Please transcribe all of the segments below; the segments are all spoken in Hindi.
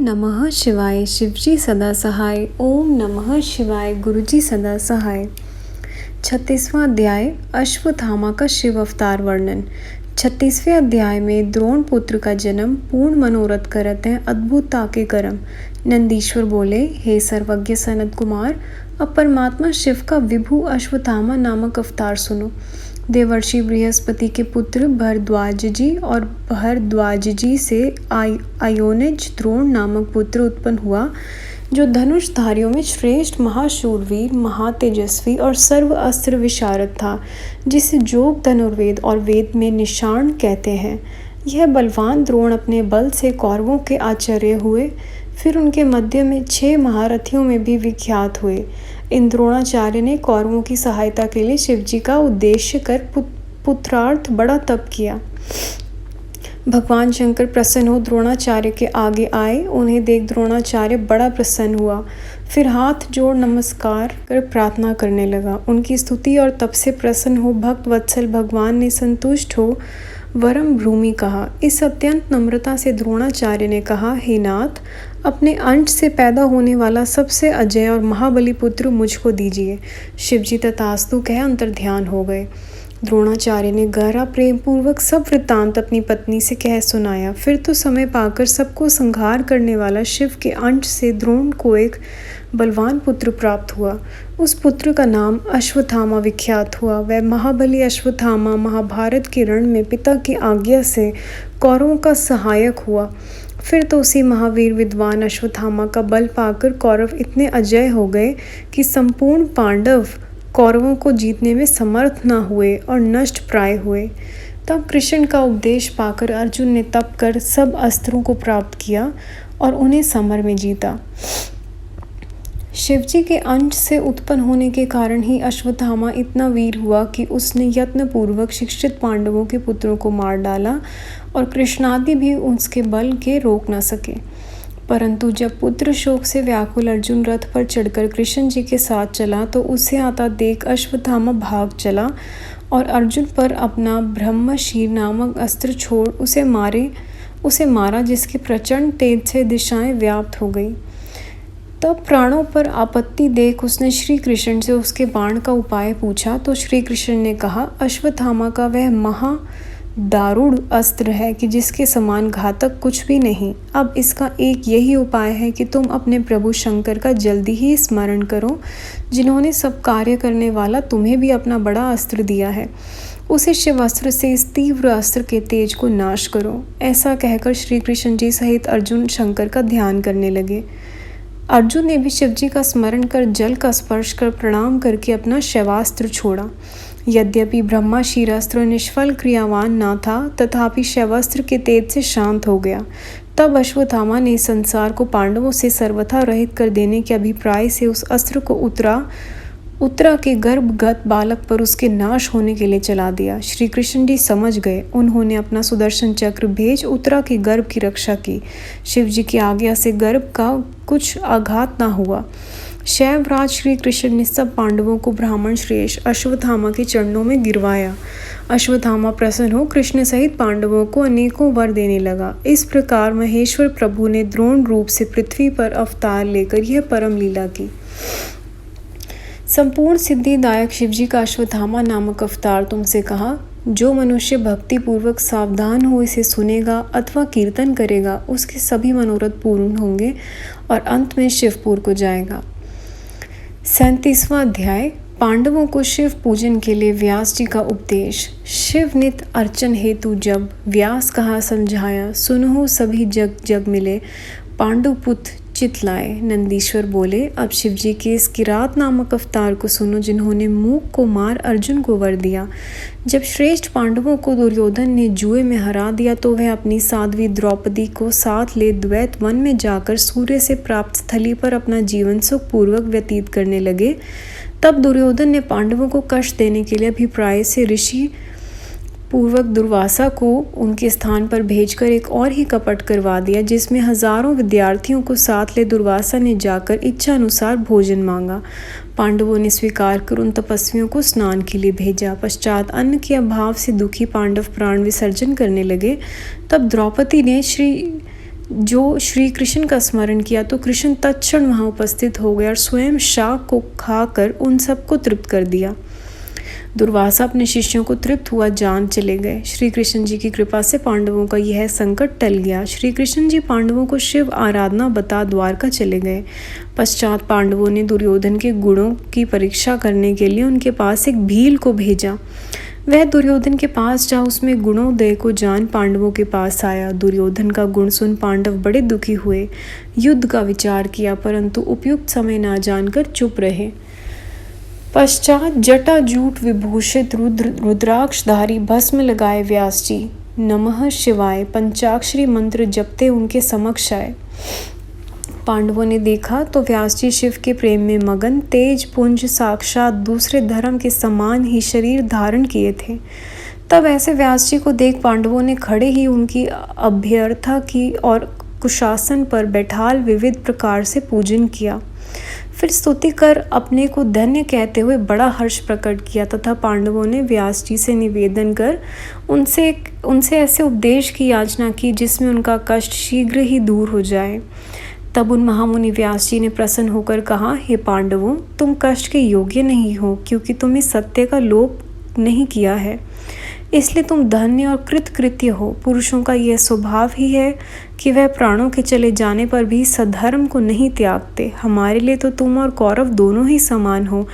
नमः शिवाय शिवजी सदा सहाय। ओम नमः शिवाय गुरुजी सदा सहाय। 36वां अध्याय अश्वत्थामा का शिव अवतार वर्णन। 36वें अध्याय में द्रोण पुत्र का जन्म पूर्ण मनोरथ करत है अद्भुतता के कर्म। नंदीश्वर बोले, हे सर्वज्ञ सनत कुमार, अब परमात्मा शिव का विभु अश्वत्थामा नामक अवतार सुनो। देवर्षि बृहस्पति के पुत्र भरद्वाज जी और भरद्वाज जी से आयोनिज द्रोण नामक पुत्र उत्पन्न हुआ, जो धनुषधारियों में श्रेष्ठ महाशूरवीर, महातेजस्वी और सर्व अस्त्र विशारद था, जिसे जोग धनुर्वेद और वेद में निषाण कहते हैं। यह बलवान द्रोण अपने बल से कौरवों के आचार्य हुए, फिर उनके मध्य में 6 महारथियों में भी विख्यात हुए। इन द्रोणाचार्य ने कौरवों की सहायता के लिए शिवजी का उद्देश्य कर पुत्रार्थ बड़ा तप किया। भगवान शंकर प्रसन्न हो द्रोणाचार्य के आगे आए। उन्हें देख द्रोणाचार्य बड़ा प्रसन्न हुआ, फिर हाथ जोड़ नमस्कार कर प्रार्थना करने लगा। उनकी स्तुति और तप से प्रसन्न हो भक्त वत्सल भगवान ने संतुष्ट हो वरम भ्रूमि कहा। इस अत्यंत नम्रता से द्रोणाचार्य ने कहा, हे नाथ, अपने अंश से पैदा होने वाला सबसे अजय और महाबली पुत्र मुझको दीजिए। शिवजी तथास्तु कह अंतर्ध्यान हो गए। द्रोणाचार्य ने गहरा प्रेम पूर्वक सब वृत्तांत अपनी पत्नी से कह सुनाया। फिर तो समय पाकर सबको संहार करने वाला शिव के अंश से द्रोण को एक बलवान पुत्र प्राप्त हुआ। उस पुत्र का नाम अश्वत्थामा विख्यात हुआ। वह महाबली अश्वत्थामा महाभारत के रण में पिता की आज्ञा से कौरवों का सहायक हुआ। फिर तो उसी महावीर विद्वान अश्वत्थामा का बल पाकर कौरव इतने अजय हो गए कि संपूर्ण पांडव कौरवों को जीतने में समर्थ न हुए और नष्ट प्राय हुए। तब कृष्ण का उपदेश पाकर अर्जुन ने तप कर सब अस्त्रों को प्राप्त किया और उन्हें समर में जीता। शिवजी के अंश से उत्पन्न होने के कारण ही अश्वत्थामा इतना वीर हुआ कि उसने यत्नपूर्वक शिक्षित पांडवों के पुत्रों को मार डाला और कृष्णादि भी उसके बल के रोक न सके। परंतु जब पुत्र शोक से व्याकुल अर्जुन रथ पर चढ़कर कृष्ण जी के साथ चला तो उसे आता देख अश्वत्थामा भाग चला और अर्जुन पर अपना ब्रह्मशीर नामक अस्त्र छोड़ उसे मारा, जिसके प्रचंड तेज से दिशाएं व्याप्त हो गई। तब प्राणों पर आपत्ति देख उसने श्री कृष्ण से उसके बाण का उपाय पूछा तो श्री कृष्ण ने कहा, अश्वत्थामा का वह महा दारुण अस्त्र है कि जिसके समान घातक कुछ भी नहीं। अब इसका एक यही उपाय है कि तुम अपने प्रभु शंकर का जल्दी ही स्मरण करो, जिन्होंने सब कार्य करने वाला तुम्हें भी अपना बड़ा अस्त्र दिया है। उसे शिवास्त्र से इस तीव्र अस्त्र के तेज को नाश करो। ऐसा कहकर श्री कृष्ण जी सहित अर्जुन शंकर का ध्यान करने लगे। अर्जुन ने भी शिवजी का स्मरण कर जल का स्पर्श कर प्रणाम करके अपना शैवास्त्र छोड़ा। यद्यपि ब्रह्माशीरास्त्र निष्फल क्रियावान न था, तथापि शैवास्त्र के तेज से शांत हो गया। तब अश्वत्थामा ने संसार को पांडवों से सर्वथा रहित कर देने के अभिप्राय से उस अस्त्र को उत्तरा के गर्भगत बालक पर उसके नाश होने के लिए चला दिया। श्री कृष्ण जी समझ गए। उन्होंने अपना सुदर्शन चक्र भेज उत्तरा के गर्भ की रक्षा की। शिवजी की आज्ञा से गर्भ का कुछ आघात न हुआ। शैवराज श्री कृष्ण ने सब पांडवों को ब्राह्मण श्रेष्ठ अश्वत्थामा के चरणों में गिरवाया। अश्वत्थामा प्रसन्न हो कृष्ण सहित पांडवों को अनेकों वर देने लगा। इस प्रकार महेश्वर प्रभु ने द्रोण रूप से पृथ्वी पर अवतार लेकर यह परम लीला की। संपूर्ण सिद्धिदायक शिवजी का अश्वत्थामा नामक अवतार तुमसे कहा, जो मनुष्य भक्ति पूर्वक सावधान हो इसे सुनेगा अथवा कीर्तन करेगा, उसके सभी मनोरथ पूर्ण होंगे और अंत में शिवपुर को जाएगा। 37वां अध्याय पांडवों को शिव पूजन के लिए व्यास जी का उपदेश। शिव नित अर्चन हेतु जब व्यास कहा समझाया, सुनो सभी जग जग मिले, पांडुपुत्र चितलाए। नंदीश्वर बोले, अब शिवजी के इस किरात नामक अवतार को सुनो, जिन्होंने मूक को मार अर्जुन को वर दिया। जब श्रेष्ठ पांडवों को दुर्योधन ने जुए में हरा दिया तो वह अपनी साध्वी द्रौपदी को साथ ले द्वैत वन में जाकर सूर्य से प्राप्त स्थली पर अपना जीवन सुख पूर्वक व्यतीत करने लगे। तब दुर्योधन ने पांडवों को कष्ट देने के लिए अभिप्राय से ऋषि पूर्वक दुर्वासा को उनके स्थान पर भेजकर एक और ही कपट करवा दिया, जिसमें हजारों विद्यार्थियों को साथ ले दुर्वासा ने जाकर इच्छा अनुसार भोजन मांगा। पांडवों ने स्वीकार कर उन तपस्वियों को स्नान के लिए भेजा। पश्चात अन्न के अभाव से दुखी पांडव प्राण विसर्जन करने लगे। तब द्रौपदी ने श्री जो श्री कृष्ण का स्मरण किया तो कृष्ण तत्क्षण वहाँ उपस्थित हो गए और स्वयं शाक को खाकर उन सबको तृप्त कर दिया। दुर्वासा अपने शिष्यों को तृप्त हुआ जान चले गए। श्री कृष्ण जी की कृपा से पांडवों का यह संकट टल गया। श्री कृष्ण जी पांडवों को शिव आराधना बता द्वारका चले गए। पश्चात पांडवों ने दुर्योधन के गुणों की परीक्षा करने के लिए उनके पास एक भील को भेजा। वह दुर्योधन के पास जा उसमें गुणोदय को जान पांडवों के पास आया। दुर्योधन का गुण सुन पांडव बड़े दुखी हुए, युद्ध का विचार किया, परंतु उपयुक्त समय ना जानकर चुप रहे। पश्चात जटाजूट विभूषित रुद्राक्षधारी भस्म लगाए व्यास जी नमः शिवाय पंचाक्षरी मंत्र जपते उनके समक्ष आए। पांडवों ने देखा तो व्यास जी शिव के प्रेम में मगन, तेज पुंज साक्षात दूसरे धर्म के समान ही शरीर धारण किए थे। तब ऐसे व्यास जी को देख पांडवों ने खड़े ही उनकी अभ्यर्था की और कुशासन पर बैठाल विविध प्रकार से पूजन किया। फिर स्तुति कर अपने को धन्य कहते हुए बड़ा हर्ष प्रकट किया तथा पांडवों ने व्यास जी से निवेदन कर उनसे ऐसे उपदेश की याचना की जिसमें उनका कष्ट शीघ्र ही दूर हो जाए। तब उन महामुनि व्यास जी ने प्रसन्न होकर कहा, हे पांडवों, तुम कष्ट के योग्य नहीं हो, क्योंकि तुमने सत्य का लोप नहीं किया है, इसलिए तुम धन्य और कृतकृत्य हो। पुरुषों का यह स्वभाव ही है कि वह प्राणों के चले जाने पर भी सधर्म को नहीं त्यागते। हमारे लिए तो तुम और कौरव दोनों ही समान हो,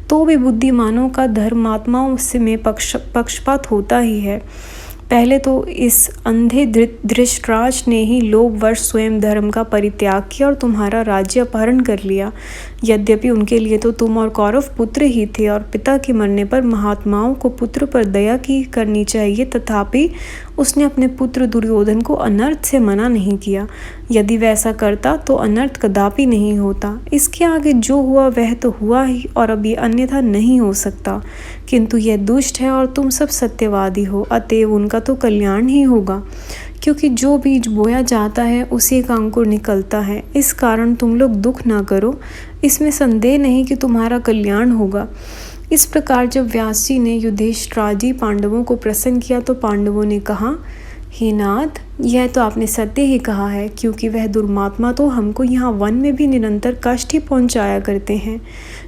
तो भी बुद्धिमानों का धर्मात्माओं से में पक्षपात होता ही है। पहले तो इस अंधे धृतराष्ट्र ने ही लोभवश स्वयं धर्म का परित्याग किया और तुम्हारा राज्य अपहरण कर लिया। यद्यपि उनके लिए तो तुम और कौरव पुत्र ही थे और पिता के मरने पर महात्माओं को पुत्र पर दया की करनी चाहिए, तथापि उसने अपने पुत्र दुर्योधन को अनर्थ से मना नहीं किया। यदि वैसा करता तो अनर्थ कदापि नहीं होता। इसके आगे जो हुआ वह तो हुआ ही और अब ये अन्यथा नहीं हो सकता, किंतु यह दुष्ट है और तुम सब सत्यवादी हो, अतएव उनका तो कल्याण ही होगा, क्योंकि जो बीज बोया जाता है उसी का अंकुर निकलता है। इस कारण तुम लोग दुख ना करो, इसमें संदेह नहीं कि तुम्हारा कल्याण होगा। इस प्रकार जब व्यास जी ने युधिष्ठिरादि पांडवों को प्रसन्न किया तो पांडवों ने कहा, हे नाथ, यह तो आपने सत्य ही कहा है, क्योंकि वह दुर्मात्मा तो हमको यहाँ वन में भी निरंतर कष्ट ही पहुँचाया करते हैं।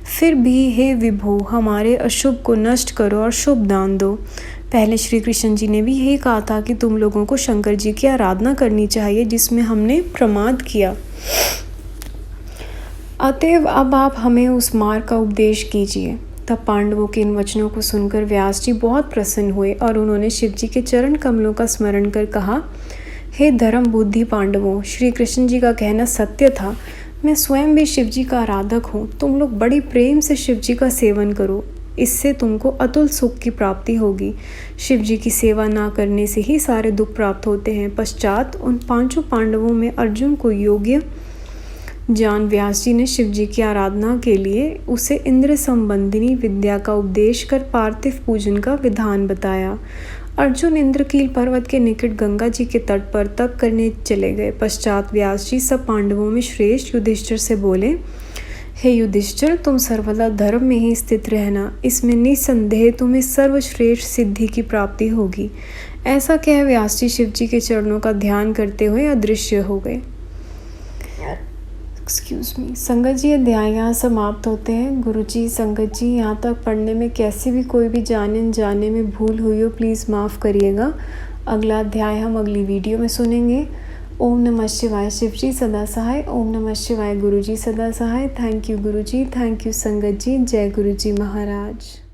फिर भी हे विभो, हमारे अशुभ को नष्ट करो और शुभ दान दो। पहले श्री कृष्ण जी ने भी यही कहा था कि तुम लोगों को शंकर जी की आराधना करनी चाहिए, जिसमें हमने प्रमाद किया। अतएव अब आप हमें उस मार्ग का उपदेश कीजिए। तब पांडवों के इन वचनों को सुनकर व्यास जी बहुत प्रसन्न हुए और उन्होंने शिव जी के चरण कमलों का स्मरण कर कहा, हे धर्म बुद्धि पांडवों, श्री कृष्ण जी का कहना सत्य था। मैं स्वयं भी शिव जी का आराधक हूँ। तुम लोग बड़ी प्रेम से शिव जी का सेवन करो, इससे तुमको अतुल सुख की प्राप्ति होगी। शिव जी की सेवा ना करने से ही सारे दुख प्राप्त होते हैं। पश्चात उन पांचों पांडवों में अर्जुन को योग्य जान व्यास जी ने शिव जी की आराधना के लिए उसे इंद्र संबंधिनी विद्या का उपदेश कर पार्थिव पूजन का विधान बताया। अर्जुन इंद्रकील पर्वत के निकट गंगा जी के तट पर तप करने चले गए। पश्चात व्यास जी सब पांडवों में श्रेष्ठ युधिष्ठिर से बोले, हे युधिष्ठिर, तुम सर्वदा धर्म में ही स्थित रहना, इसमें निसंदेह तुम्हें सर्वश्रेष्ठ सिद्धि की प्राप्ति होगी। ऐसा कह व्यास जी शिव जी के चरणों का ध्यान करते हुए अदृश्य हो गए। संगत जी, अध्याय यहाँ समाप्त होते हैं। गुरु जी, संगत जी, यहाँ तक पढ़ने में कैसी भी कोई भी जाने में भूल हुई हो प्लीज़ माफ़ करिएगा। अगला अध्याय हम अगली वीडियो में सुनेंगे। ओम नमः शिवाय। शिव जी सदा सहाय। ओम नमः शिवाय। गुरु जी सदा सहाय। Thank you Guru ji, thank you संगत जी। जय गुरु जी महाराज।